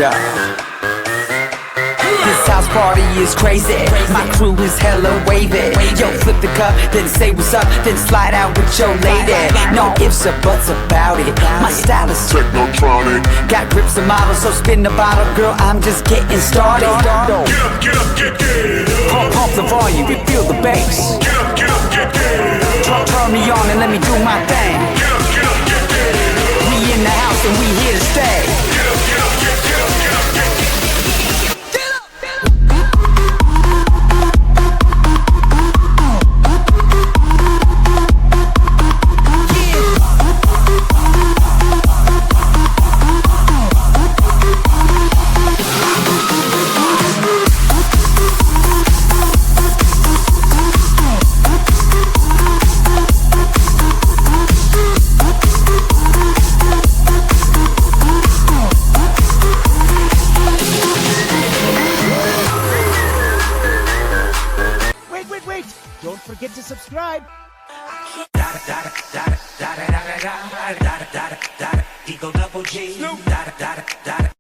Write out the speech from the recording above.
Yeah. This house party is crazy. My crew is hella wavy. Yo, flip the cup, then say what's up, then slide out with your lady. No ifs or buts about it. My style is technotronic. Got grips and models, so spin the bottle, girl. I'm just getting started. Get up, get up. Pump the volume and feel the bass. Get up, get up, get up. Turn me on and let me do my thing. Get up, get up, get up. We in the house and we here to stay. Get up, get up, get up, get up, get up. Wait! Don't forget to subscribe. Eagle Double G.